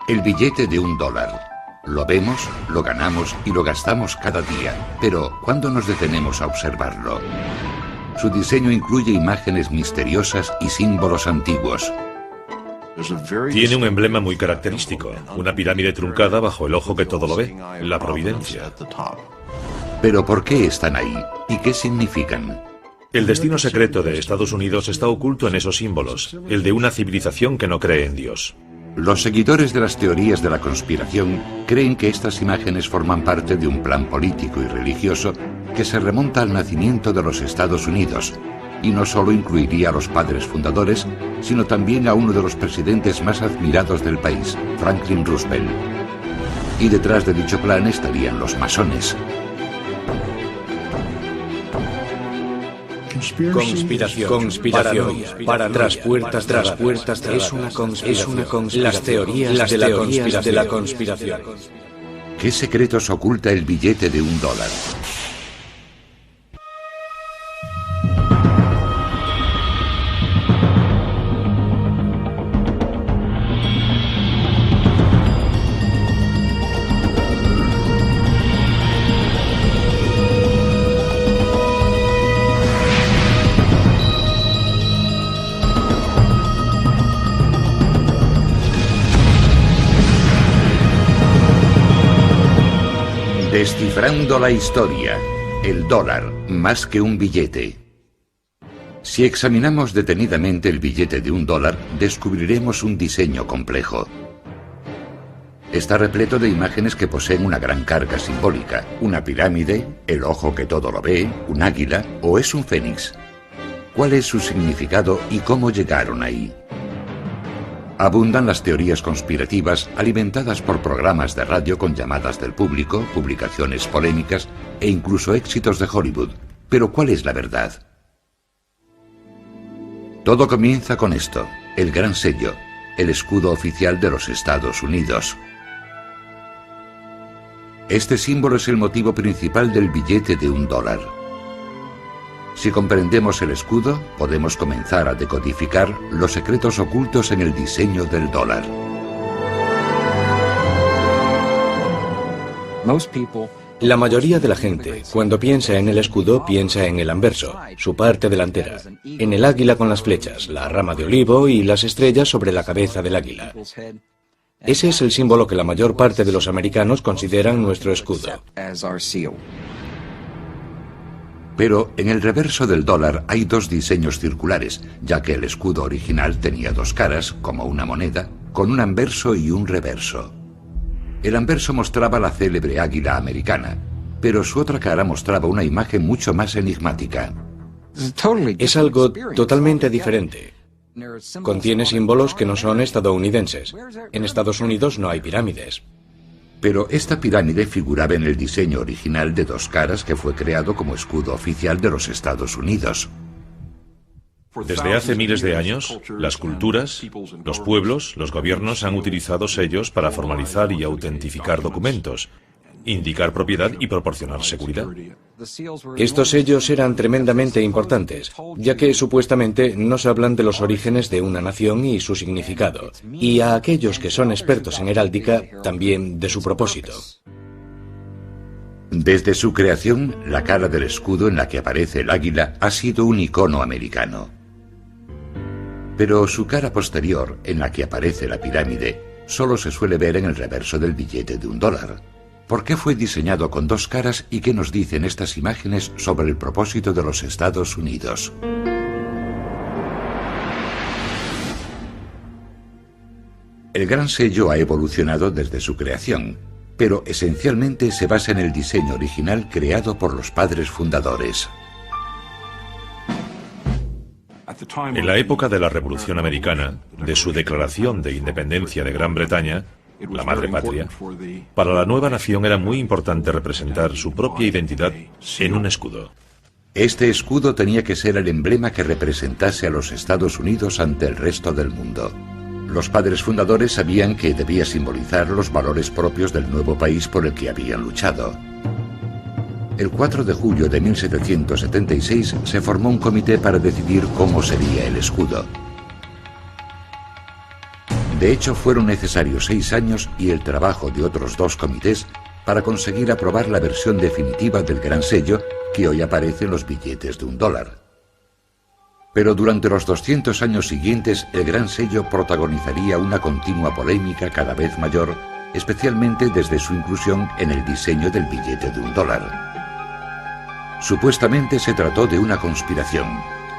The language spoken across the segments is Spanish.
El billete de $1. Lo vemos, lo ganamos y lo gastamos cada día. Pero, ¿cuándo nos detenemos a observarlo? Su diseño incluye imágenes misteriosas y símbolos antiguos. Tiene un emblema muy característico, una pirámide truncada bajo el ojo que todo lo ve, la providencia. Pero ¿por qué están ahí? ¿Y qué significan? El destino secreto de Estados Unidos está oculto en esos símbolos, el de una civilización que no cree en Dios. Los seguidores de las teorías de la conspiración creen que estas imágenes forman parte de un plan político y religioso que se remonta al nacimiento de los Estados Unidos, y no solo incluiría a los padres fundadores, sino también a uno de los presidentes más admirados del país, Franklin Roosevelt. Y detrás de dicho plan estarían los masones. Conspiración. Tras puertas, es una conspiración. Las teorías de la conspiración. ¿Qué secretos oculta el billete de $1? Descifrando la historia, el dólar, más que un billete. Si examinamos detenidamente el billete de $1, descubriremos un diseño complejo. Está repleto de imágenes que poseen una gran carga simbólica, una pirámide, el ojo que todo lo ve, un águila o es un fénix. ¿Cuál es su significado y cómo llegaron ahí? Abundan las teorías conspirativas alimentadas por programas de radio con llamadas del público, publicaciones polémicas e incluso éxitos de Hollywood. Pero ¿cuál es la verdad? Todo comienza con esto, el gran sello, el escudo oficial de los Estados Unidos. Este símbolo es el motivo principal del billete de $1. Si comprendemos el escudo, podemos comenzar a decodificar los secretos ocultos en el diseño del dólar. La mayoría de la gente, cuando piensa en el escudo, piensa en el anverso, su parte delantera, en el águila con las flechas, la rama de olivo y las estrellas sobre la cabeza del águila. Ese es el símbolo que la mayor parte de los americanos consideran nuestro escudo. Pero en el reverso del dólar hay dos diseños circulares, ya que el escudo original tenía dos caras, como una moneda, con un anverso y un reverso. El anverso mostraba la célebre águila americana, pero su otra cara mostraba una imagen mucho más enigmática. Es algo totalmente diferente. Contiene símbolos que no son estadounidenses. En Estados Unidos no hay pirámides. Pero esta pirámide figuraba en el diseño original de dos caras que fue creado como escudo oficial de los Estados Unidos. Desde hace miles de años, las culturas, los pueblos, los gobiernos han utilizado sellos para formalizar y autentificar documentos, indicar propiedad y proporcionar seguridad. Estos sellos eran tremendamente importantes, ya que supuestamente nos hablan de los orígenes de una nación y su significado, y a aquellos que son expertos en heráldica, también de su propósito. Desde su creación, la cara del escudo en la que aparece el águila ha sido un icono americano. Pero su cara posterior, en la que aparece la pirámide, solo se suele ver en el reverso del billete de $1. ¿Por qué fue diseñado con dos caras y qué nos dicen estas imágenes sobre el propósito de los Estados Unidos? El gran sello ha evolucionado desde su creación, pero esencialmente se basa en el diseño original creado por los padres fundadores. En la época de la Revolución Americana, de su declaración de independencia de Gran Bretaña, la madre patria, para la nueva nación era muy importante representar su propia identidad en un escudo. Este escudo tenía que ser el emblema que representase a los Estados Unidos ante el resto del mundo. Los padres fundadores sabían que debía simbolizar los valores propios del nuevo país por el que habían luchado. El 4 de julio de 1776 se formó un comité para decidir cómo sería el escudo. De hecho, fueron necesarios 6 años y el trabajo de otros 2 comités para conseguir aprobar la versión definitiva del Gran Sello que hoy aparece en los billetes de $1. Pero durante los 200 años siguientes, el Gran Sello protagonizaría una continua polémica cada vez mayor, especialmente desde su inclusión en el diseño del billete de $1. Supuestamente se trató de una conspiración.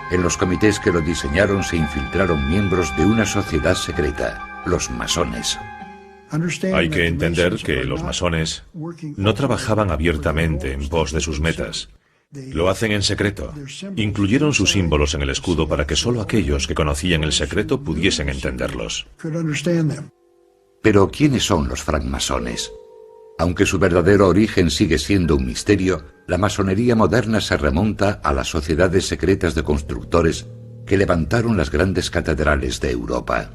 En los comités que lo diseñaron se infiltraron miembros de una sociedad secreta, los masones. Hay que entender que los masones no trabajaban abiertamente en pos de sus metas. Lo hacen en secreto. Incluyeron sus símbolos en el escudo para que solo aquellos que conocían el secreto pudiesen entenderlos. Pero ¿quiénes son los francmasones? Aunque su verdadero origen sigue siendo un misterio, la masonería moderna se remonta a las sociedades secretas de constructores que levantaron las grandes catedrales de Europa.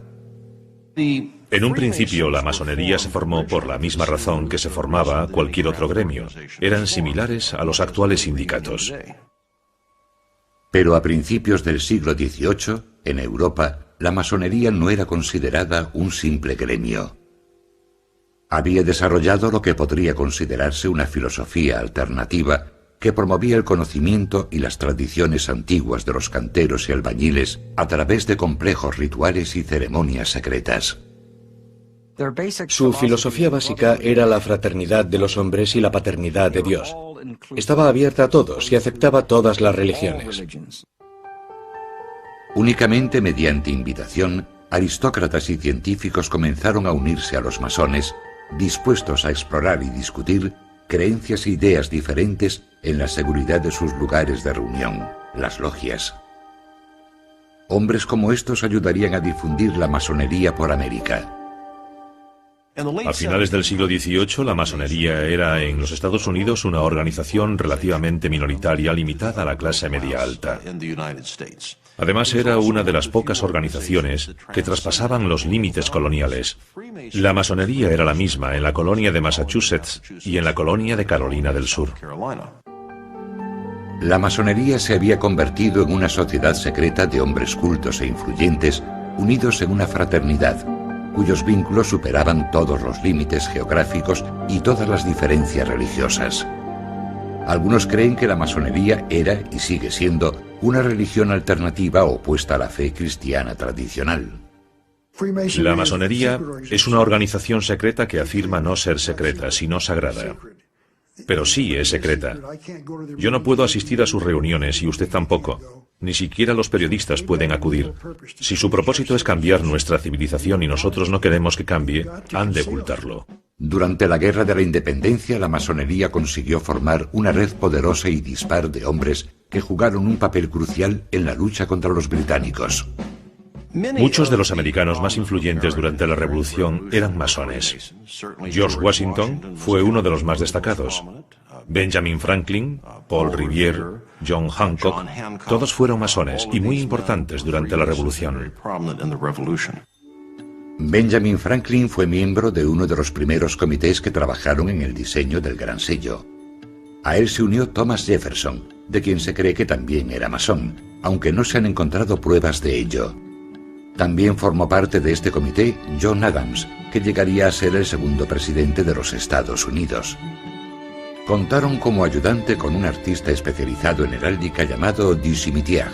En un principio, la masonería se formó por la misma razón que se formaba cualquier otro gremio. Eran similares a los actuales sindicatos. Pero a principios del siglo XVIII, en Europa, la masonería no era considerada un simple gremio. Había desarrollado lo que podría considerarse una filosofía alternativa que promovía el conocimiento y las tradiciones antiguas de los canteros y albañiles a través de complejos rituales y ceremonias secretas. Su filosofía básica era la fraternidad de los hombres y la paternidad de Dios. Estaba abierta a todos y aceptaba todas las religiones. Únicamente mediante invitación, aristócratas y científicos comenzaron a unirse a los masones, dispuestos a explorar y discutir creencias e ideas diferentes en la seguridad de sus lugares de reunión, las logias. Hombres como estos ayudarían a difundir la masonería por América. A finales del siglo XVIII, la masonería era en los Estados Unidos una organización relativamente minoritaria limitada a la clase media alta. Además, era una de las pocas organizaciones que traspasaban los límites coloniales. La masonería era la misma en la colonia de Massachusetts y en la colonia de Carolina del Sur. La masonería se había convertido en una sociedad secreta de hombres cultos e influyentes unidos en una fraternidad, cuyos vínculos superaban todos los límites geográficos y todas las diferencias religiosas. Algunos creen que la masonería era y sigue siendo una religión alternativa opuesta a la fe cristiana tradicional. La masonería es una organización secreta que afirma no ser secreta, sino sagrada. Pero sí es secreta. Yo no puedo asistir a sus reuniones y usted tampoco. Ni siquiera los periodistas pueden acudir. Si su propósito es cambiar nuestra civilización y nosotros no queremos que cambie, han de ocultarlo. Durante la Guerra de la Independencia, la masonería consiguió formar una red poderosa y dispar de hombres que jugaron un papel crucial en la lucha contra los británicos. Muchos de los americanos más influyentes durante la Revolución eran masones. George Washington fue uno de los más destacados. Benjamin Franklin, Paul Revere, John Hancock, todos fueron masones y muy importantes durante la Revolución. Benjamin Franklin fue miembro de uno de los primeros comités que trabajaron en el diseño del Gran Sello. A él se unió Thomas Jefferson, de quien se cree que también era masón, aunque no se han encontrado pruebas de ello. También formó parte de este comité John Adams, que llegaría a ser el segundo presidente de los Estados Unidos. Contaron como ayudante con un artista especializado en heráldica llamado Du Cimetière.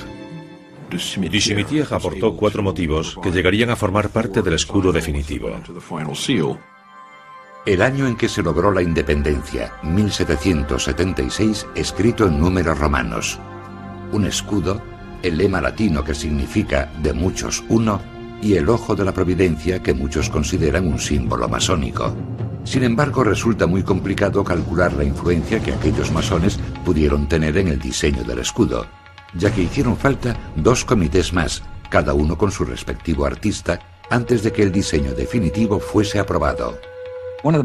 Du Cimetière aportó 4 motivos que llegarían a formar parte del escudo definitivo. El año en que se logró la independencia, 1776, escrito en números romanos. Un escudo, el lema latino que significa de muchos uno, y el ojo de la providencia que muchos consideran un símbolo masónico. Sin embargo, resulta muy complicado calcular la influencia que aquellos masones pudieron tener en el diseño del escudo, ya que hicieron falta 2 comités más, cada uno con su respectivo artista, antes de que el diseño definitivo fuese aprobado. Uno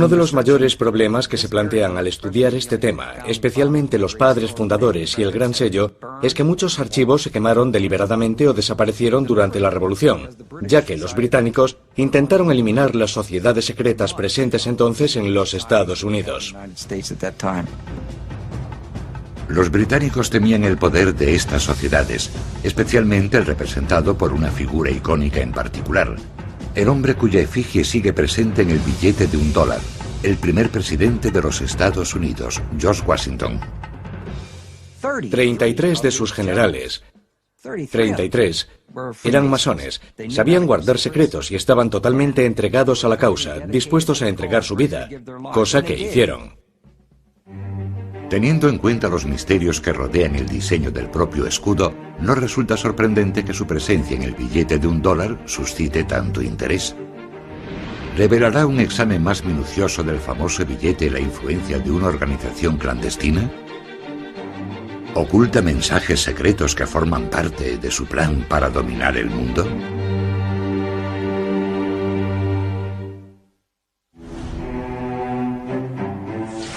de los mayores problemas que se plantean al estudiar este tema, especialmente los padres fundadores y el Gran Sello, es que muchos archivos se quemaron deliberadamente o desaparecieron durante la Revolución, ya que los británicos intentaron eliminar las sociedades secretas presentes entonces en los Estados Unidos. Los británicos temían el poder de estas sociedades, especialmente el representado por una figura icónica en particular, el hombre cuya efigie sigue presente en el billete de $1, el primer presidente de los Estados Unidos, George Washington. 33 de sus generales, 33, eran masones, sabían guardar secretos y estaban totalmente entregados a la causa, dispuestos a entregar su vida, cosa que hicieron. Teniendo en cuenta los misterios que rodean el diseño del propio escudo, no resulta sorprendente que su presencia en el billete de $1 suscite tanto interés. ¿Revelará un examen más minucioso del famoso billete la influencia de una organización clandestina? ¿Oculta mensajes secretos que forman parte de su plan para dominar el mundo?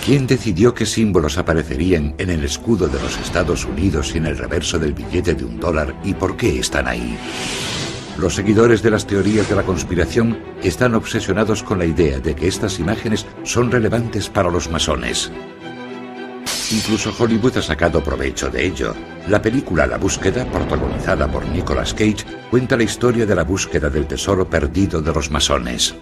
¿Quién decidió qué símbolos aparecerían en el escudo de los Estados Unidos y en el reverso del billete de $1 y por qué están ahí? Los seguidores de las teorías de la conspiración están obsesionados con la idea de que estas imágenes son relevantes para los masones. Incluso Hollywood ha sacado provecho de ello. La película La Búsqueda, protagonizada por Nicolas Cage, cuenta la historia de la búsqueda del tesoro perdido de los masones.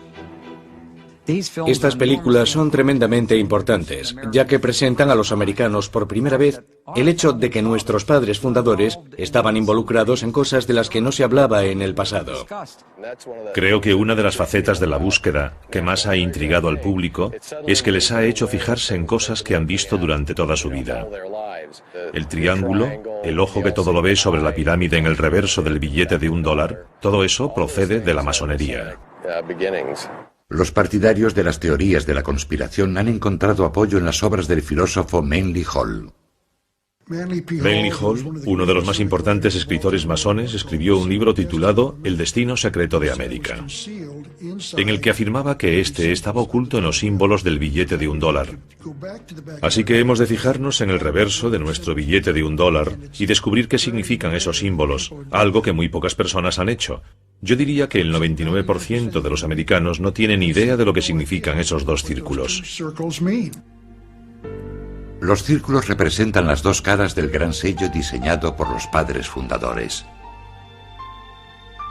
Estas películas son tremendamente importantes, ya que presentan a los americanos por primera vez el hecho de que nuestros padres fundadores estaban involucrados en cosas de las que no se hablaba en el pasado. Creo que una de las facetas de La Búsqueda que más ha intrigado al público es que les ha hecho fijarse en cosas que han visto durante toda su vida. El triángulo, el ojo que todo lo ve sobre la pirámide en el reverso del billete de $1, todo eso procede de la masonería. Los partidarios de las teorías de la conspiración han encontrado apoyo en las obras del filósofo Manly Hall. Manly Hall, uno de los más importantes escritores masones, escribió un libro titulado El destino secreto de América, en el que afirmaba que este estaba oculto en los símbolos del billete de $1. Así que hemos de fijarnos en el reverso de nuestro billete de $1 y descubrir qué significan esos símbolos, algo que muy pocas personas han hecho. Yo diría que el 99% de los americanos no tienen idea de lo que significan esos dos círculos. Los círculos representan las dos caras del gran sello diseñado por los padres fundadores.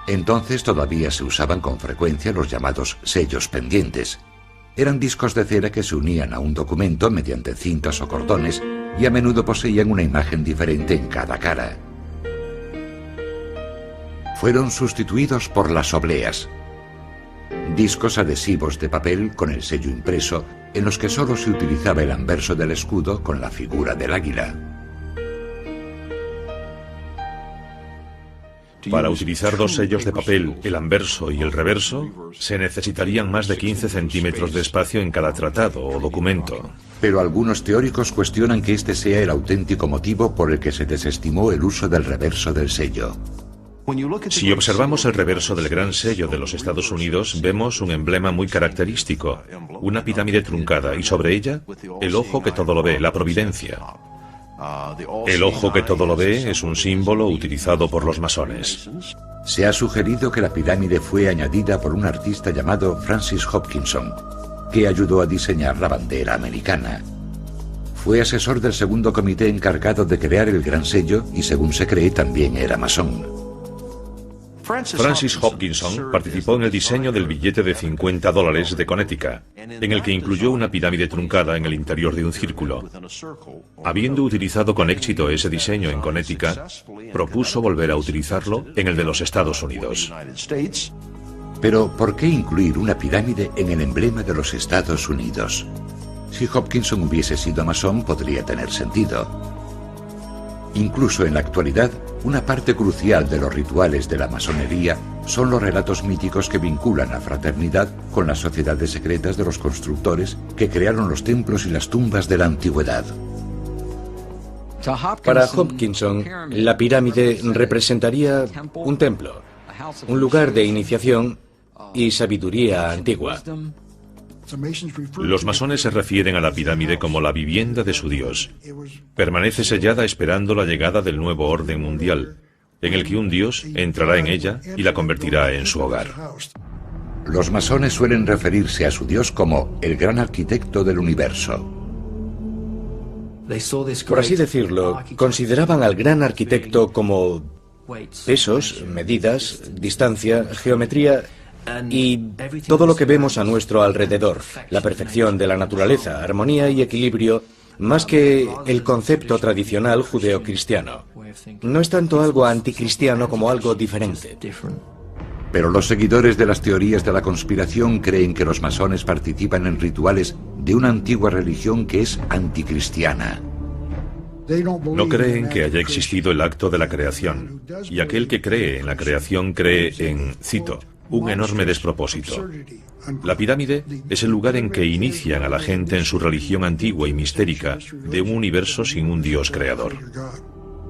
Entonces todavía se usaban con frecuencia los llamados sellos pendientes. Eran discos de cera que se unían a un documento mediante cintas o cordones y a menudo poseían una imagen diferente en cada cara. Fueron sustituidos por las obleas, discos adhesivos de papel con el sello impreso en los que solo se utilizaba el anverso del escudo con la figura del águila. Para utilizar dos sellos de papel, el anverso y el reverso, se necesitarían más de 15 centímetros de espacio en cada tratado o documento. Pero algunos teóricos cuestionan que este sea el auténtico motivo por el que se desestimó el uso del reverso del sello. Si observamos el reverso del gran sello de los Estados Unidos, vemos un emblema muy característico, una pirámide truncada y sobre ella el ojo que todo lo ve, la providencia. El ojo que todo lo ve es un símbolo utilizado por los masones. Se ha sugerido que la pirámide fue añadida por un artista llamado Francis Hopkinson, que ayudó a diseñar la bandera americana. Fue asesor del segundo comité encargado de crear el gran sello y, según se cree, también era masón. Francis Hopkinson participó en el diseño del billete de $50 de Connecticut, en el que incluyó una pirámide truncada en el interior de un círculo. Habiendo utilizado con éxito ese diseño en Connecticut, propuso volver a utilizarlo en el de los Estados Unidos. Pero, ¿por qué incluir una pirámide en el emblema de los Estados Unidos? Si Hopkinson hubiese sido masón, podría tener sentido. Incluso en la actualidad, una parte crucial de los rituales de la masonería son los relatos míticos que vinculan la fraternidad con las sociedades secretas de los constructores que crearon los templos y las tumbas de la antigüedad. Para Hopkinson, la pirámide representaría un templo, un lugar de iniciación y sabiduría antigua. Los masones se refieren a la pirámide como la vivienda de su Dios. Permanece sellada esperando la llegada del nuevo orden mundial, en el que un Dios entrará en ella y la convertirá en su hogar. Los masones suelen referirse a su Dios como el gran arquitecto del universo. Por así decirlo, consideraban al gran arquitecto como pesos, medidas, distancia, geometría Y todo lo que vemos a nuestro alrededor, la perfección de la naturaleza, armonía y equilibrio, más que el concepto tradicional judeocristiano. No es tanto algo anticristiano como algo diferente. Pero los seguidores de las teorías de la conspiración creen que los masones participan en rituales de una antigua religión que es anticristiana. No creen que haya existido el acto de la creación, y aquel que cree en la creación cree en, cito, un enorme despropósito. La pirámide es el lugar en que inician a la gente en su religión antigua y mistérica de un universo sin un Dios creador.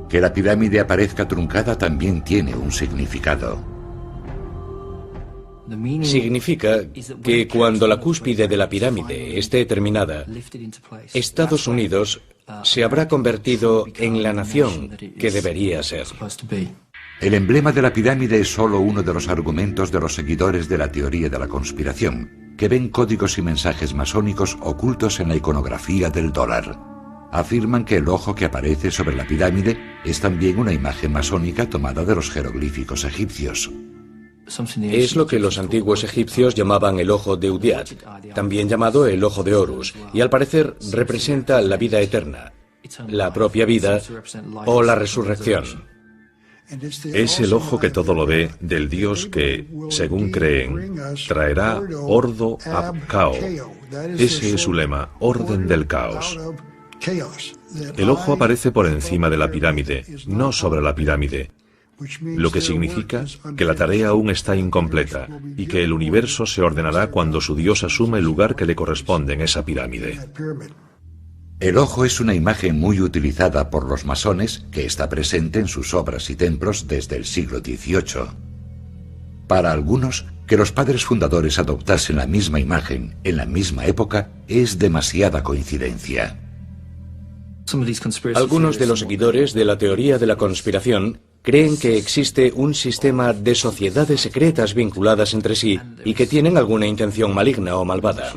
Que la pirámide aparezca truncada también tiene un significado. Significa que cuando la cúspide de la pirámide esté terminada, Estados Unidos se habrá convertido en la nación que debería ser. El emblema de la pirámide es solo uno de los argumentos de los seguidores de la teoría de la conspiración, que ven códigos y mensajes masónicos ocultos en la iconografía del dólar. Afirman que el ojo que aparece sobre la pirámide es también una imagen masónica tomada de los jeroglíficos egipcios. Es lo que los antiguos egipcios llamaban el ojo de Udiat, también llamado el ojo de Horus, y al parecer representa la vida eterna, la propia vida o la resurrección. Es el ojo que todo lo ve del Dios que, según creen, traerá ordo ab cao. Ese es su lema, orden del caos. El ojo aparece por encima de la pirámide, no sobre la pirámide, lo que significa que la tarea aún está incompleta y que el universo se ordenará cuando su Dios asuma el lugar que le corresponde en esa pirámide. El ojo es una imagen muy utilizada por los masones que está presente en sus obras y templos desde el siglo XVIII. Para algunos, que los padres fundadores adoptasen la misma imagen en la misma época es demasiada coincidencia. Algunos de los seguidores de la teoría de la conspiración creen que existe un sistema de sociedades secretas vinculadas entre sí y que tienen alguna intención maligna o malvada.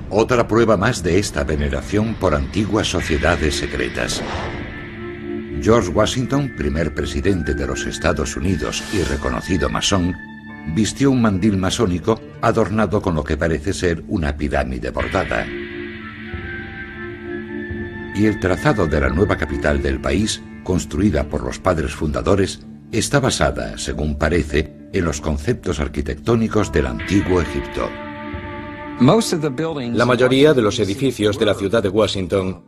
Otra prueba más de esta veneración por antiguas sociedades secretas. George Washington, primer presidente de los Estados Unidos y reconocido masón, vistió un mandil masónico adornado con lo que parece ser una pirámide bordada. Y el trazado de la nueva capital del país, construida por los padres fundadores, está basada, según parece, en los conceptos arquitectónicos del antiguo Egipto. La mayoría de los edificios de la ciudad de Washington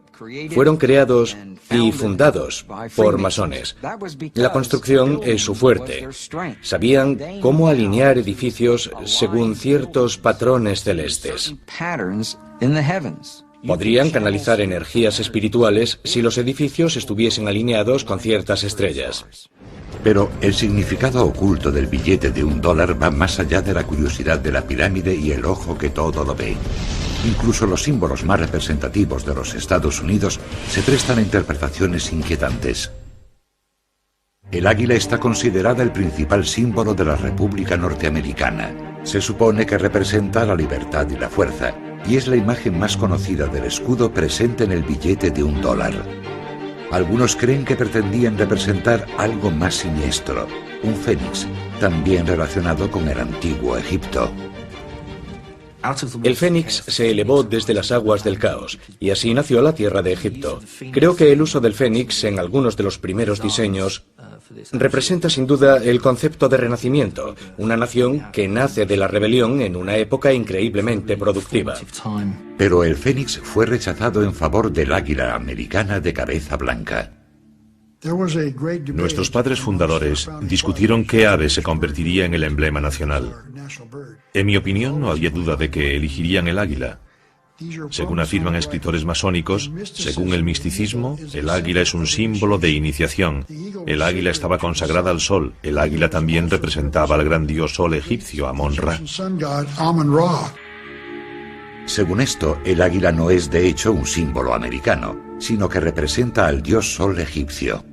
fueron creados y fundados por masones. La construcción es su fuerte. Sabían cómo alinear edificios según ciertos patrones celestes. Podrían canalizar energías espirituales si los edificios estuviesen alineados con ciertas estrellas. Pero el significado oculto del billete de $1 va más allá de la curiosidad de la pirámide y el ojo que todo lo ve. Incluso los símbolos más representativos de los Estados Unidos se prestan a interpretaciones inquietantes. El águila está considerada el principal símbolo de la República Norteamericana. Se supone que representa la libertad y la fuerza, y es la imagen más conocida del escudo presente en el billete de $1. Algunos creen que pretendían representar algo más siniestro, un fénix, también relacionado con el antiguo Egipto. El fénix se elevó desde las aguas del caos, y así nació la tierra de Egipto. Creo que el uso del fénix en algunos de los primeros diseños representa sin duda el concepto de renacimiento, una nación que nace de la rebelión en una época increíblemente productiva. Pero el fénix fue rechazado en favor del águila americana de cabeza blanca. Nuestros padres fundadores discutieron qué ave se convertiría en el emblema nacional. En mi opinión, no había duda de que elegirían el águila. Según afirman escritores masónicos, según el misticismo, el águila es un símbolo de iniciación. El águila estaba consagrada al sol. El águila también representaba al gran dios sol egipcio, Amon-Ra. Según esto, el águila no es de hecho un símbolo americano, sino que representa al dios sol egipcio.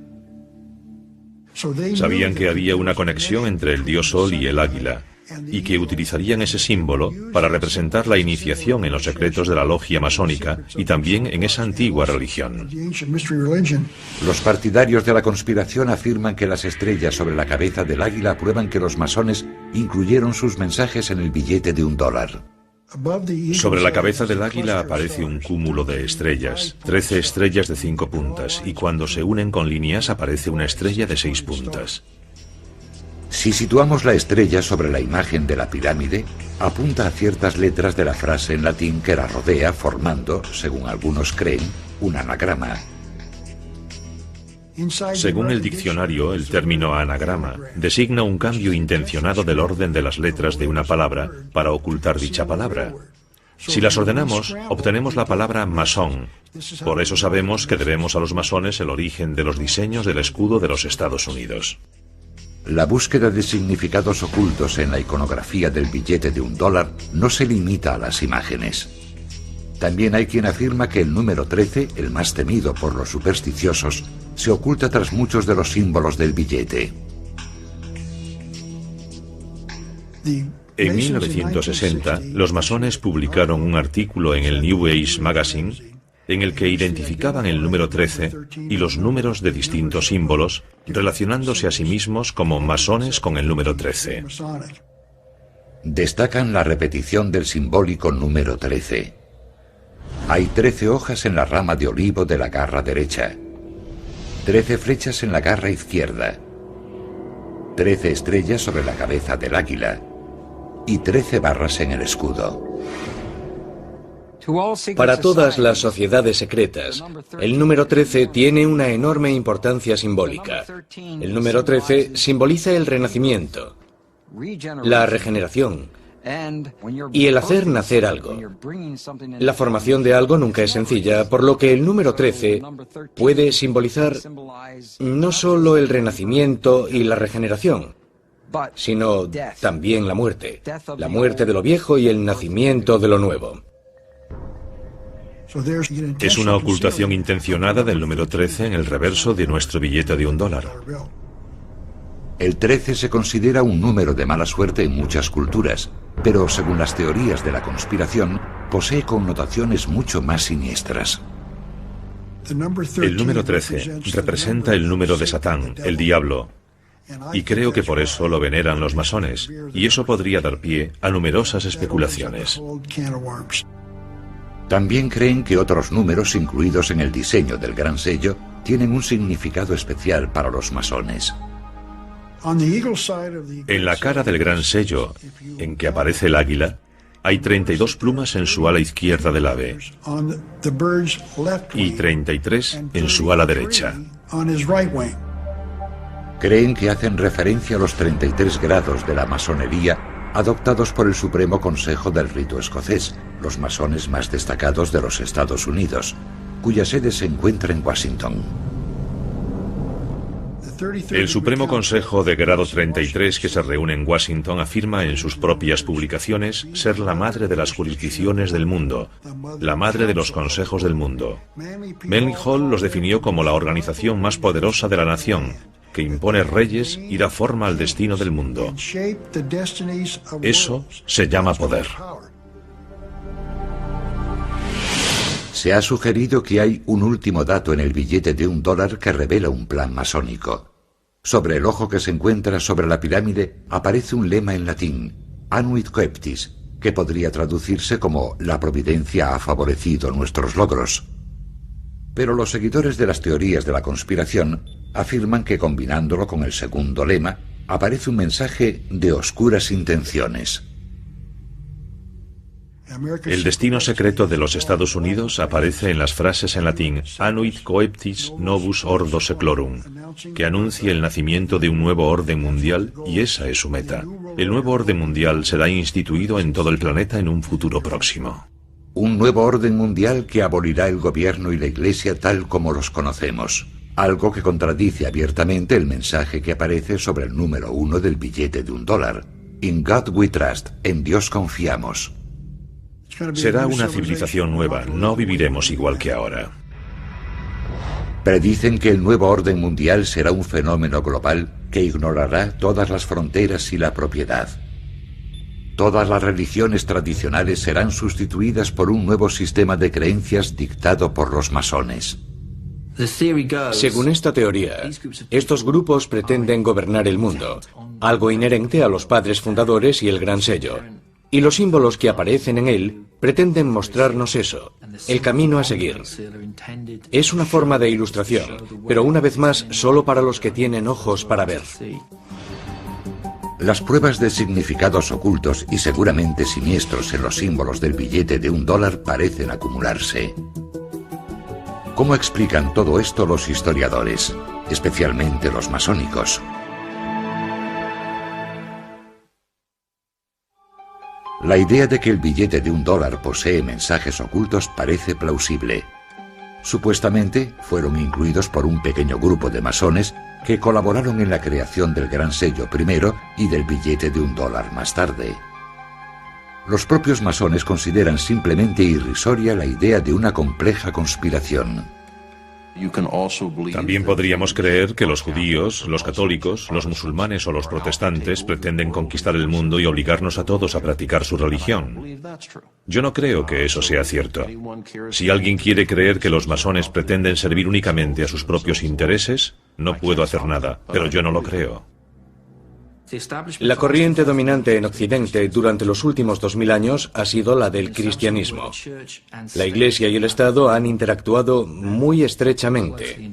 Sabían que había una conexión entre el dios sol y el águila, y que utilizarían ese símbolo para representar la iniciación en los secretos de la logia masónica y también en esa antigua religión. Los partidarios de la conspiración afirman que las estrellas sobre la cabeza del águila prueban que los masones incluyeron sus mensajes en el billete de $1. Sobre la cabeza del águila aparece un cúmulo de estrellas, 13 estrellas de 5 puntas, y cuando se unen con líneas aparece una estrella de 6 puntas. Si situamos la estrella sobre la imagen de la pirámide, apunta a ciertas letras de la frase en latín que la rodea, formando, según algunos creen, un anagrama. Según el diccionario, el término anagrama designa un cambio intencionado del orden de las letras de una palabra para ocultar dicha palabra. Si las ordenamos, obtenemos la palabra masón. Por eso sabemos que debemos a los masones el origen de los diseños del escudo de los Estados Unidos. La búsqueda de significados ocultos en la iconografía del billete de $1 no se limita a las imágenes. También hay quien afirma que el número 13, el más temido por los supersticiosos, se oculta tras muchos de los símbolos del billete. En 1960, los masones publicaron un artículo en el New Age Magazine en el que identificaban el número 13 y los números de distintos símbolos, relacionándose a sí mismos como masones con el número 13. Destacan la repetición del simbólico número 13. Hay 13 hojas en la rama de olivo de la garra derecha, 13 flechas en la garra izquierda, 13 estrellas sobre la cabeza del águila y 13 barras en el escudo. Para todas las sociedades secretas, el número 13 tiene una enorme importancia simbólica. El número 13 simboliza el renacimiento, la regeneración y el hacer nacer algo. La formación de algo nunca es sencilla, por lo que el número 13 puede simbolizar no solo el renacimiento y la regeneración, sino también la muerte de lo viejo y el nacimiento de lo nuevo. Es una ocultación intencionada del número 13 en el reverso de nuestro billete de $1. El 13 se considera un número de mala suerte en muchas culturas, pero según las teorías de la conspiración, posee connotaciones mucho más siniestras. El número 13 representa el número de Satán, el diablo, y creo que por eso lo veneran los masones, y eso podría dar pie a numerosas especulaciones. También creen que otros números incluidos en el diseño del gran sello tienen un significado especial para los masones. En la cara del gran sello, en que aparece el águila, hay 32 plumas en su ala izquierda del ave y 33 en su ala derecha. Creen que hacen referencia a los 33 grados de la masonería adoptados por el Supremo Consejo del Rito Escocés, los masones más destacados de los Estados Unidos, cuya sede se encuentra en Washington. El Supremo Consejo de Grado 33 que se reúne en Washington afirma en sus propias publicaciones ser la madre de las jurisdicciones del mundo, la madre de los consejos del mundo. Manly Hall los definió como la organización más poderosa de la nación, que impone reyes y da forma al destino del mundo. Eso se llama poder. Se ha sugerido que hay un último dato en el billete de $1 que revela un plan masónico. Sobre el ojo que se encuentra sobre la pirámide aparece un lema en latín, Anuit Coeptis, que podría traducirse como la providencia ha favorecido nuestros logros. Pero los seguidores de las teorías de la conspiración afirman que combinándolo con el segundo lema aparece un mensaje de oscuras intenciones. El destino secreto de los Estados Unidos aparece en las frases en latín Anuit Coeptis Novus Ordo Seclorum, que anuncia el nacimiento de un nuevo orden mundial, y esa es su meta. El nuevo orden mundial será instituido en todo el planeta en un futuro próximo. Un nuevo orden mundial que abolirá el gobierno y la Iglesia tal como los conocemos, algo que contradice abiertamente el mensaje que aparece sobre el número 1 del billete de $1. In God we trust, en Dios confiamos. Será una civilización nueva, no viviremos igual que ahora. Predicen que el nuevo orden mundial será un fenómeno global que ignorará todas las fronteras y la propiedad. Todas las religiones tradicionales serán sustituidas por un nuevo sistema de creencias dictado por los masones. Según esta teoría, estos grupos pretenden gobernar el mundo, algo inherente a los padres fundadores y el Gran Sello. Y los símbolos que aparecen en él pretenden mostrarnos eso, el camino a seguir. Es una forma de ilustración, pero una vez más solo para los que tienen ojos para ver. Las pruebas de significados ocultos y seguramente siniestros en los símbolos del billete de $1 parecen acumularse. ¿Cómo explican todo esto los historiadores, especialmente los masónicos? La idea de que el billete de $1 posee mensajes ocultos parece plausible. Supuestamente fueron incluidos por un pequeño grupo de masones que colaboraron en la creación del Gran Sello primero y del billete de $1 más tarde. Los propios masones consideran simplemente irrisoria la idea de una compleja conspiración. También podríamos creer que los judíos, los católicos, los musulmanes o los protestantes pretenden conquistar el mundo y obligarnos a todos a practicar su religión. Yo no creo que eso sea cierto. Si alguien quiere creer que los masones pretenden servir únicamente a sus propios intereses, no puedo hacer nada, pero yo no lo creo. La corriente dominante en Occidente durante los últimos 2000 años ha sido la del cristianismo. La Iglesia y el Estado han interactuado muy estrechamente.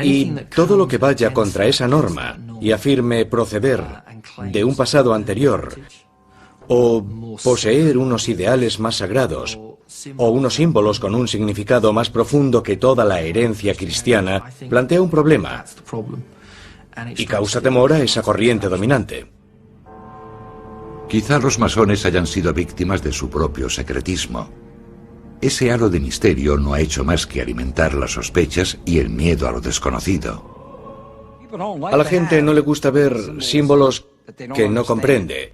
Y todo lo que vaya contra esa norma y afirme proceder de un pasado anterior, o poseer unos ideales más sagrados, o unos símbolos con un significado más profundo que toda la herencia cristiana, plantea un problema y causa temor a esa corriente dominante. Quizá los masones hayan sido víctimas de su propio secretismo. Ese halo de misterio no ha hecho más que alimentar las sospechas y el miedo a lo desconocido. A la gente no le gusta ver símbolos que no comprende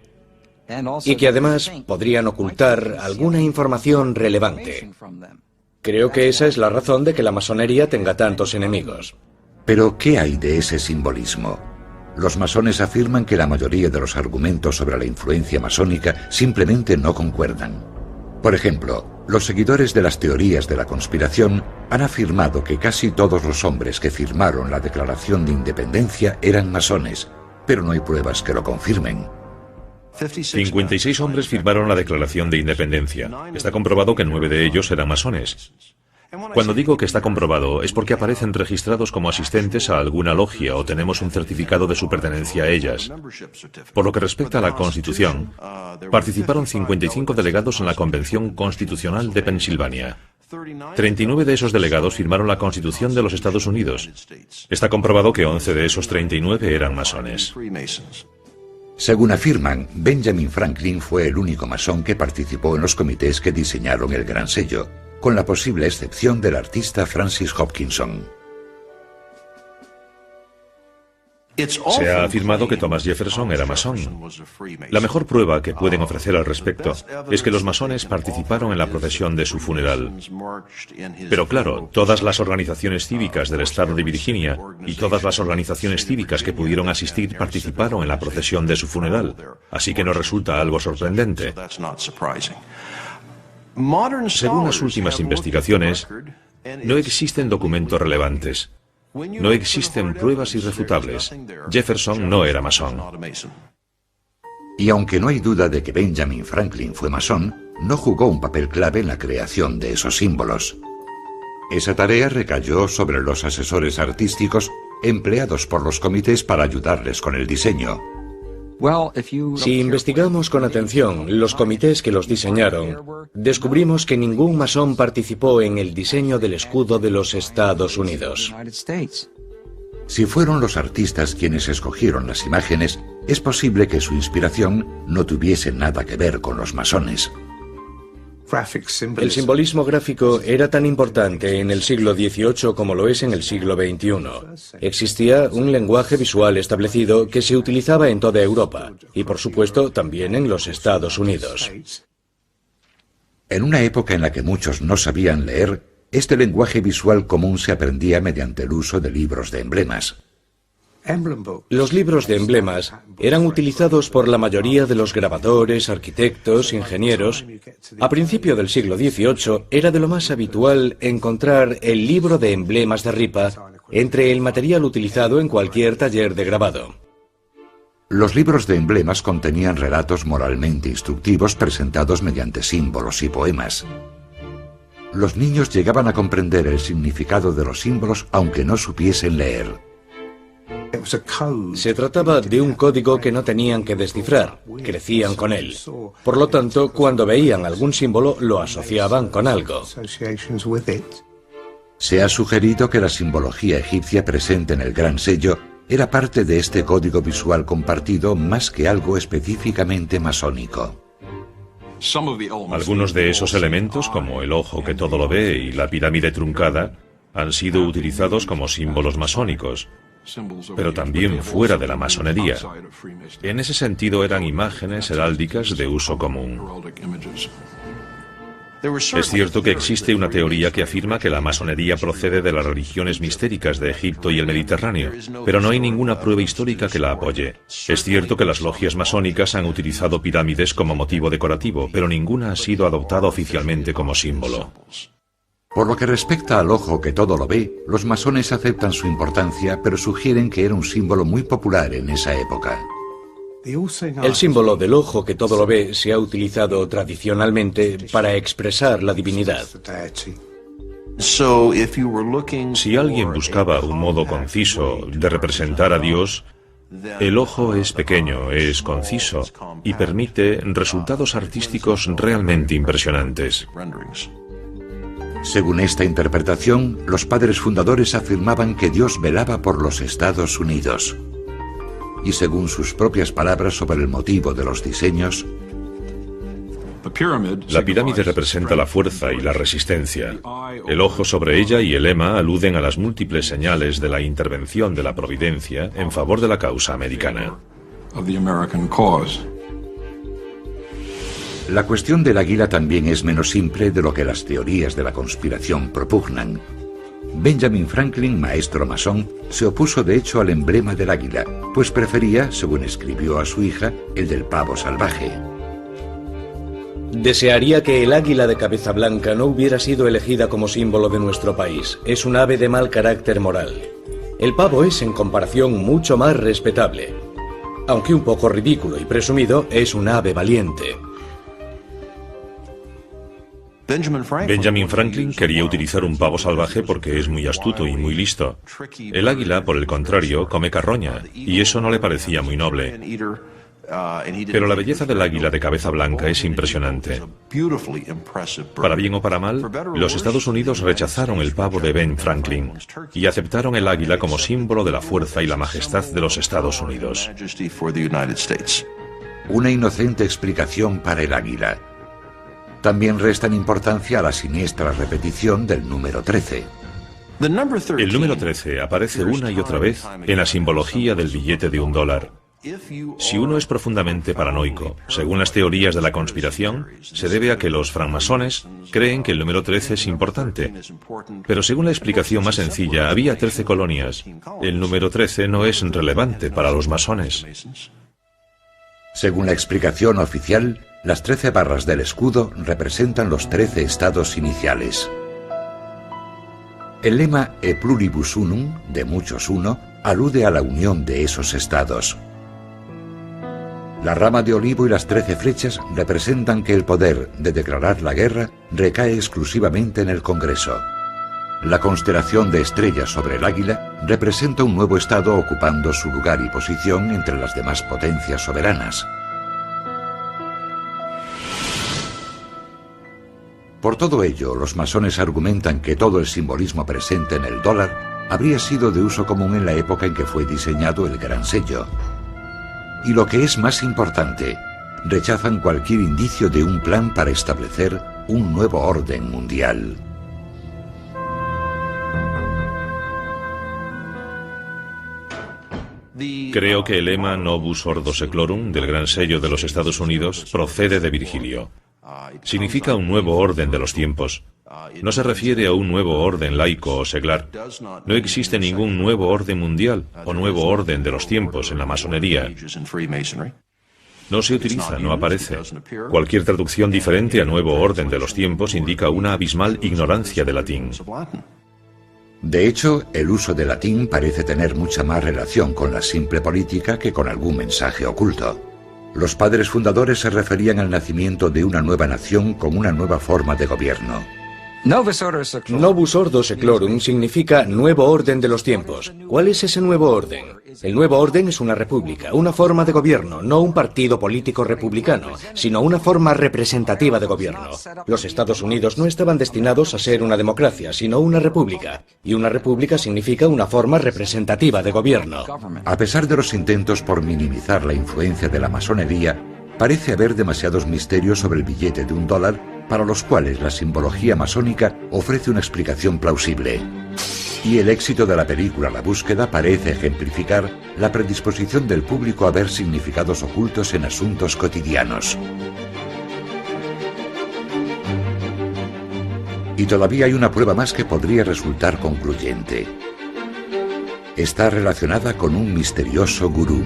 y que además podrían ocultar alguna información relevante. Creo que esa es la razón de que la masonería tenga tantos enemigos. Pero, ¿qué hay de ese simbolismo? Los masones afirman que la mayoría de los argumentos sobre la influencia masónica simplemente no concuerdan. Por ejemplo, los seguidores de las teorías de la conspiración han afirmado que casi todos los hombres que firmaron la Declaración de Independencia eran masones, pero no hay pruebas que lo confirmen. 56 hombres firmaron la Declaración de Independencia. Está comprobado que 9 de ellos eran masones. Cuando digo que está comprobado es porque aparecen registrados como asistentes a alguna logia o tenemos un certificado de su pertenencia a ellas. Por lo que respecta a la Constitución, participaron 55 delegados en la Convención Constitucional de Pensilvania. 39 de esos delegados firmaron la Constitución de los Estados Unidos. Está comprobado que 11 de esos 39 eran masones. Según afirman, Benjamin Franklin fue el único masón que participó en los comités que diseñaron el Gran Sello, con la posible excepción del artista Francis Hopkinson. Se ha afirmado que Thomas Jefferson era masón. La mejor prueba que pueden ofrecer al respecto es que los masones participaron en la procesión de su funeral. Pero claro, todas las organizaciones cívicas del estado de Virginia y todas las organizaciones cívicas que pudieron asistir participaron en la procesión de su funeral, así que no resulta algo sorprendente. Según las últimas investigaciones, no existen documentos relevantes. No existen pruebas irrefutables. Jefferson no era masón. Y aunque no hay duda de que Benjamin Franklin fue masón, no jugó un papel clave en la creación de esos símbolos. Esa tarea recayó sobre los asesores artísticos empleados por los comités para ayudarles con el diseño. Si investigamos con atención los comités que los diseñaron, descubrimos que ningún masón participó en el diseño del escudo de los Estados Unidos. Si fueron los artistas quienes escogieron las imágenes, es posible que su inspiración no tuviese nada que ver con los masones. El simbolismo gráfico era tan importante en el siglo XVIII como lo es en el siglo XXI. Existía un lenguaje visual establecido que se utilizaba en toda Europa y, por supuesto, también en los Estados Unidos. En una época en la que muchos no sabían leer, este lenguaje visual común se aprendía mediante el uso de libros de emblemas. Los libros de emblemas eran utilizados por la mayoría de los grabadores, arquitectos, ingenieros. A principio del siglo XVIII era de lo más habitual encontrar el libro de emblemas de ripa entre el material utilizado en cualquier taller de grabado. Los libros de emblemas contenían relatos moralmente instructivos presentados mediante símbolos y poemas. Los niños llegaban a comprender el significado de los símbolos aunque no supiesen leer. Se trataba de un código que no tenían que descifrar, crecían con él. Por lo tanto, cuando veían algún símbolo, lo asociaban con algo. Se ha sugerido que la simbología egipcia presente en el Gran Sello era parte de este código visual compartido más que algo específicamente masónico. Algunos de esos elementos, como el ojo que todo lo ve y la pirámide truncada, han sido utilizados como símbolos masónicos, pero también fuera de la masonería. En ese sentido eran imágenes heráldicas de uso común. Es cierto que existe una teoría que afirma que la masonería procede de las religiones mistéricas de Egipto y el Mediterráneo, pero no hay ninguna prueba histórica que la apoye. Es cierto que las logias masónicas han utilizado pirámides como motivo decorativo, pero ninguna ha sido adoptada oficialmente como símbolo. Por lo que respecta al ojo que todo lo ve, los masones aceptan su importancia, pero sugieren que era un símbolo muy popular en esa época. El símbolo del ojo que todo lo ve se ha utilizado tradicionalmente para expresar la divinidad. Si alguien buscaba un modo conciso de representar a Dios, el ojo es pequeño, es conciso y permite resultados artísticos realmente impresionantes. Según esta interpretación, los padres fundadores afirmaban que Dios velaba por los Estados Unidos. Y según sus propias palabras sobre el motivo de los diseños, la pirámide representa la fuerza y la resistencia. El ojo sobre ella y el lema aluden a las múltiples señales de la intervención de la providencia en favor de la causa americana. La cuestión del águila también es menos simple de lo que las teorías de la conspiración propugnan. Benjamin Franklin, maestro masón, se opuso de hecho al emblema del águila, pues prefería, según escribió a su hija, el del pavo salvaje. Desearía que el águila de cabeza blanca no hubiera sido elegida como símbolo de nuestro país. Es un ave de mal carácter moral. El pavo es, en comparación, mucho más respetable. Aunque un poco ridículo y presumido, es un ave valiente. Benjamin Franklin quería utilizar un pavo salvaje porque es muy astuto y muy listo. El águila, por el contrario, come carroña, y eso no le parecía muy noble. Pero la belleza del águila de cabeza blanca es impresionante. Para bien o para mal, los Estados Unidos rechazaron el pavo de Ben Franklin y aceptaron el águila como símbolo de la fuerza y la majestad de los Estados Unidos. Una inocente explicación para el águila. También restan importancia a la siniestra repetición del número 13. El número 13 aparece una y otra vez en la simbología del billete de $1. Si uno es profundamente paranoico, según las teorías de la conspiración, se debe a que los francmasones creen que el número 13 es importante. Pero según la explicación más sencilla, había 13 colonias. El número 13 no es relevante para los masones. Según la explicación oficial, las 13 barras del escudo representan los 13 estados iniciales. El lema E pluribus unum, de muchos uno, alude a la unión de esos estados. La rama de olivo y las 13 flechas representan que el poder de declarar la guerra recae exclusivamente en el Congreso. La constelación de estrellas sobre el águila representa un nuevo estado ocupando su lugar y posición entre las demás potencias soberanas. Por todo ello, los masones argumentan que todo el simbolismo presente en el dólar habría sido de uso común en la época en que fue diseñado el Gran Sello. Y lo que es más importante, rechazan cualquier indicio de un plan para establecer un nuevo orden mundial. Creo que el lema Novus Ordo Seclorum del Gran Sello de los Estados Unidos procede de Virgilio. Significa un nuevo orden de los tiempos. No se refiere a un nuevo orden laico o seglar. No existe ningún nuevo orden mundial o nuevo orden de los tiempos en la masonería. No se utiliza, no aparece. Cualquier traducción diferente a nuevo orden de los tiempos indica una abismal ignorancia de latín. De hecho, el uso del latín parece tener mucha más relación con la simple política que con algún mensaje oculto. Los padres fundadores se referían al nacimiento de una nueva nación con una nueva forma de gobierno. Novus Ordo Seclorum significa nuevo orden de los tiempos. ¿Cuál es ese nuevo orden? El nuevo orden es una república, una forma de gobierno, no un partido político republicano, sino una forma representativa de gobierno. Los Estados Unidos no estaban destinados a ser una democracia, sino una república. Y una república significa una forma representativa de gobierno. A pesar de los intentos por minimizar la influencia de la masonería, parece haber demasiados misterios sobre el billete de $1 para los cuales la simbología masónica ofrece una explicación plausible. Y el éxito de la película La Búsqueda parece ejemplificar la predisposición del público a ver significados ocultos en asuntos cotidianos. Y todavía hay una prueba más que podría resultar concluyente. Está relacionada con un misterioso gurú.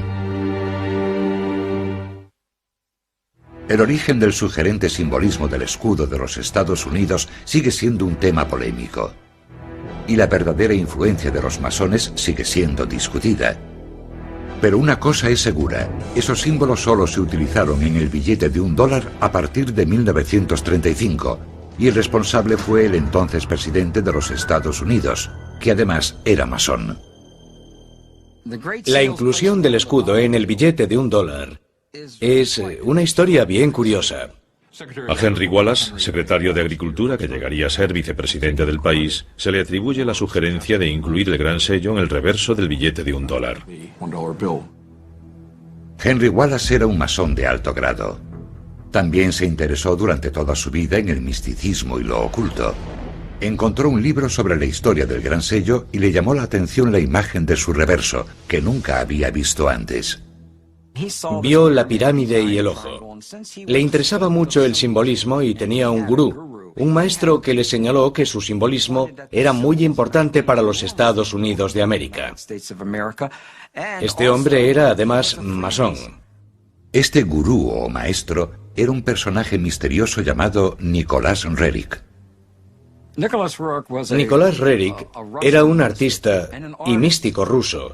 El origen del sugerente simbolismo del escudo de los Estados Unidos sigue siendo un tema polémico. Y la verdadera influencia de los masones sigue siendo discutida. Pero una cosa es segura, esos símbolos solo se utilizaron en el billete de $1 a partir de 1935, y el responsable fue el entonces presidente de los Estados Unidos, que además era masón. La inclusión del escudo en el billete de $1 es una historia bien curiosa. A Henry Wallace, secretario de Agricultura, que llegaría a ser vicepresidente del país, se le atribuye la sugerencia de incluir el gran sello en el reverso del billete de $1. Henry Wallace era un masón de alto grado. También se interesó durante toda su vida en el misticismo y lo oculto. Encontró un libro sobre la historia del gran sello y le llamó la atención la imagen de su reverso, que nunca había visto antes. Vio la pirámide y el ojo. Le interesaba mucho el simbolismo y tenía un gurú, un maestro que le señaló que su simbolismo era muy importante para los Estados Unidos de América. Este hombre era además masón. Este gurú o maestro era un personaje misterioso llamado Nicholas Roerich. Nicholas Roerich era un artista y místico ruso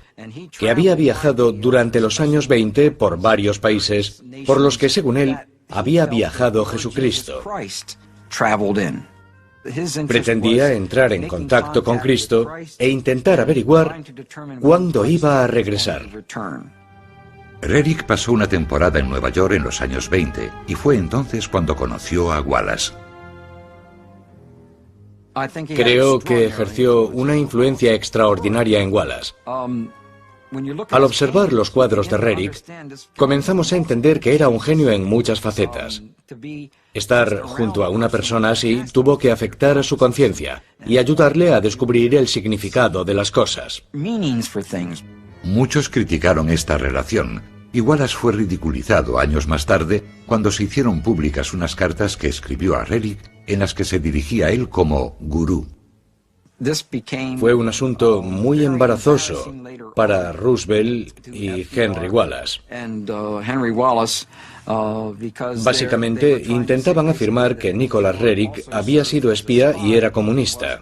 que había viajado durante los años 20 por varios países por los que, según él, había viajado Jesucristo. Pretendía entrar en contacto con Cristo e intentar averiguar cuándo iba a regresar. Roerich pasó una temporada en Nueva York en los años 20 y fue entonces cuando conoció a Wallace. Creo que ejerció una influencia extraordinaria en Wallace. Al observar los cuadros de Roerich, comenzamos a entender que era un genio en muchas facetas. Estar junto a una persona así tuvo que afectar a su conciencia y ayudarle a descubrir el significado de las cosas. Muchos criticaron esta relación, y Wallace fue ridiculizado años más tarde cuando se hicieron públicas unas cartas que escribió a Roerich en las que se dirigía a él como gurú. Fue un asunto muy embarazoso para Roosevelt y Henry Wallace. Básicamente, intentaban afirmar que Nicholas Roerich había sido espía y era comunista.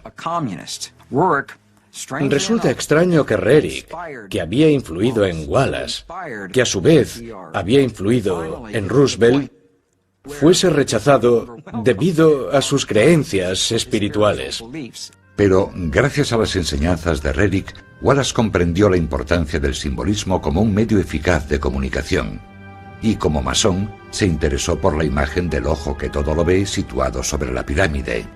Resulta extraño que Roerich, que había influido en Wallace, que a su vez había influido en Roosevelt, fuese rechazado debido a sus creencias espirituales. Pero, gracias a las enseñanzas de Roerich, Wallace comprendió la importancia del simbolismo como un medio eficaz de comunicación. Y como masón, se interesó por la imagen del ojo que todo lo ve situado sobre la pirámide.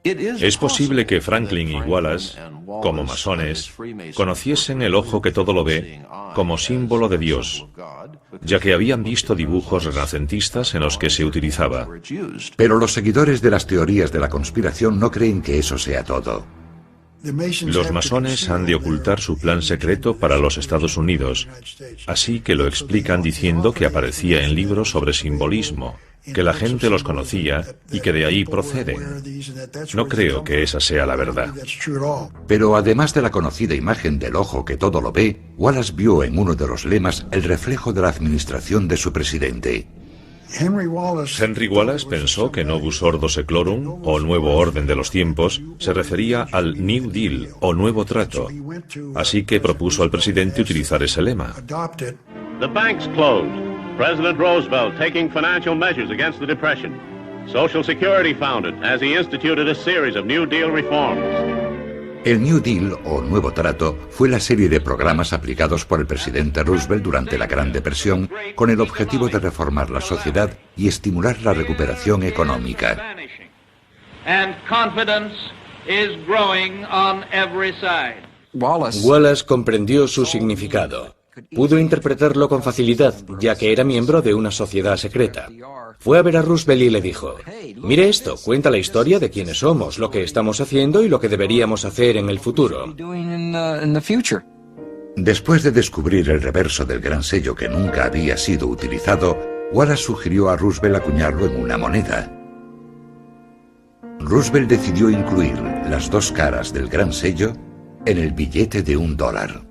Es posible que Franklin y Wallace, como masones, conociesen el ojo que todo lo ve como símbolo de Dios, ya que habían visto dibujos renacentistas en los que se utilizaba. Pero los seguidores de las teorías de la conspiración no creen que eso sea todo. Los masones han de ocultar su plan secreto para los Estados Unidos, así que lo explican diciendo que aparecía en libros sobre simbolismo, que la gente los conocía y que de ahí proceden. No creo que esa sea la verdad. Pero además de la conocida imagen del ojo que todo lo ve, Wallace vio en uno de los lemas el reflejo de la administración de su presidente. Henry Wallace pensó que Novus Ordo Seclorum, o Nuevo Orden de los Tiempos, se refería al New Deal, o Nuevo Trato. Así que propuso al presidente utilizar ese lema. The banks closed. President Roosevelt taking financial measures against the Depression. Social Security founded as he instituted a series of New Deal reforms. El New Deal, o Nuevo Trato, fue la serie de programas aplicados por el presidente Roosevelt durante la Gran Depresión con el objetivo de reformar la sociedad y estimular la recuperación económica. Wallace comprendió su significado. Pudo interpretarlo con facilidad, ya que era miembro de una sociedad secreta. Fue a ver a Roosevelt y le dijo: mire esto, cuenta la historia de quiénes somos, lo que estamos haciendo y lo que deberíamos hacer en el futuro. Después de descubrir el reverso del gran sello que nunca había sido utilizado, Wallace sugirió a Roosevelt acuñarlo en una moneda. Roosevelt decidió incluir las dos caras del gran sello en el billete de $1.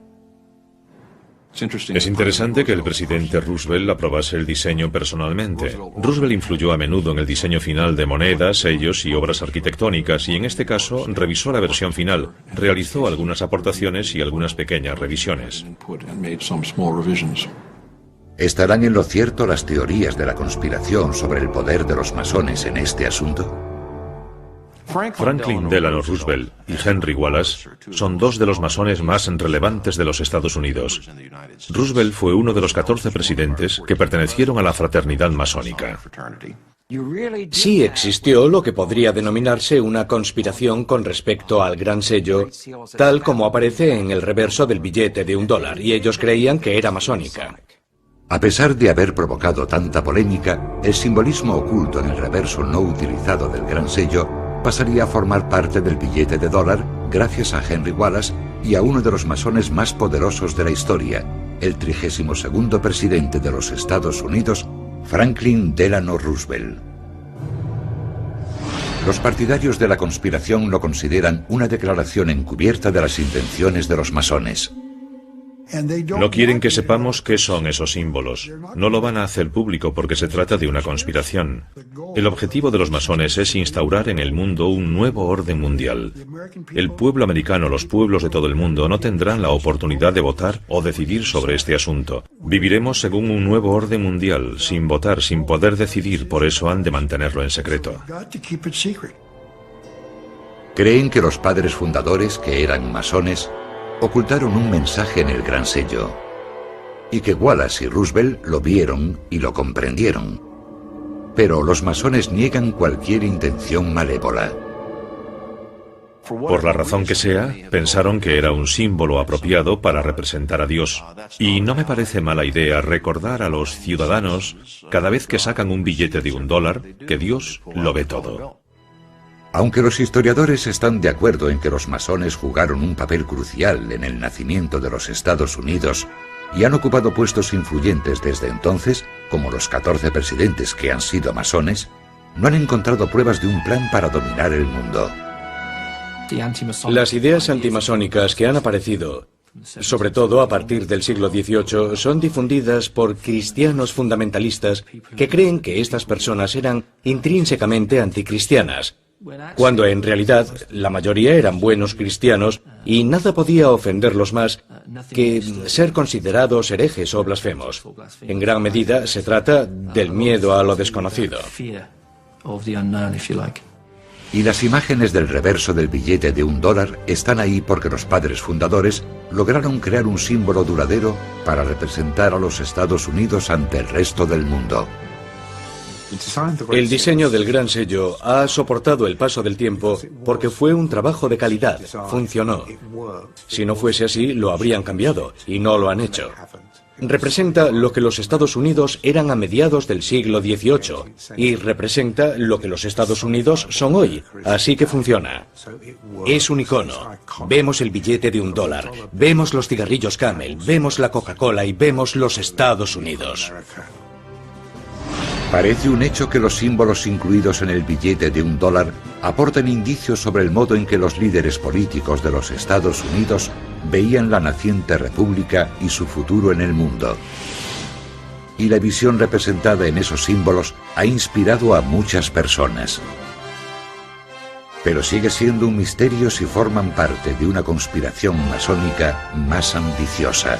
Es interesante que el presidente Roosevelt aprobase el diseño personalmente. Roosevelt influyó a menudo en el diseño final de monedas, sellos y obras arquitectónicas, y en este caso revisó la versión final, realizó algunas aportaciones y algunas pequeñas revisiones. ¿Estarán en lo cierto las teorías de la conspiración sobre el poder de los masones en este asunto? Franklin Delano Roosevelt y Henry Wallace son dos de los masones más relevantes de los Estados Unidos. Roosevelt fue uno de los 14 presidentes que pertenecieron a la fraternidad masónica. Sí existió lo que podría denominarse una conspiración con respecto al gran sello, tal como aparece en el reverso del billete de $1, y ellos creían que era masónica. A pesar de haber provocado tanta polémica, el simbolismo oculto en el reverso no utilizado del gran sello pasaría a formar parte del billete de $1 gracias a Henry Wallace y a uno de los masones más poderosos de la historia, el 32º presidente de los Estados Unidos, Franklin Delano Roosevelt. Los partidarios de la conspiración lo consideran una declaración encubierta de las intenciones de los masones. No quieren que sepamos qué son esos símbolos. No lo van a hacer público porque se trata de una conspiración. El objetivo de los masones es instaurar en el mundo un nuevo orden mundial. El pueblo americano, los pueblos de todo el mundo, no tendrán la oportunidad de votar o decidir sobre este asunto. Viviremos según un nuevo orden mundial, sin votar, sin poder decidir, por eso han de mantenerlo en secreto. Creen que los padres fundadores, que eran masones, ocultaron un mensaje en el gran sello, y que Wallace y Roosevelt lo vieron y lo comprendieron. Pero los masones niegan cualquier intención malévola. Por la razón que sea, pensaron que era un símbolo apropiado para representar a Dios. Y no me parece mala idea recordar a los ciudadanos, cada vez que sacan un billete de $1, que Dios lo ve todo. Aunque los historiadores están de acuerdo en que los masones jugaron un papel crucial en el nacimiento de los Estados Unidos y han ocupado puestos influyentes desde entonces, como los 14 presidentes que han sido masones, no han encontrado pruebas de un plan para dominar el mundo. Las ideas antimasónicas que han aparecido, sobre todo a partir del siglo XVIII, son difundidas por cristianos fundamentalistas que creen que estas personas eran intrínsecamente anticristianas, cuando en realidad la mayoría eran buenos cristianos y nada podía ofenderlos más que ser considerados herejes o blasfemos. En gran medida se trata del miedo a lo desconocido. Y las imágenes del reverso del billete de $1 están ahí porque los padres fundadores lograron crear un símbolo duradero para representar a los Estados Unidos ante el resto del mundo. El diseño del gran sello ha soportado el paso del tiempo porque fue un trabajo de calidad, funcionó. Si no fuese así, lo habrían cambiado, y no lo han hecho. Representa lo que los Estados Unidos eran a mediados del siglo XVIII, y representa lo que los Estados Unidos son hoy, así que funciona. Es un icono. Vemos el billete de $1, vemos los cigarrillos Camel, vemos la Coca-Cola y vemos los Estados Unidos. Parece un hecho que los símbolos incluidos en el billete de $1 aportan indicios sobre el modo en que los líderes políticos de los Estados Unidos veían la naciente república y su futuro en el mundo. Y la visión representada en esos símbolos ha inspirado a muchas personas. Pero sigue siendo un misterio si forman parte de una conspiración masónica más ambiciosa.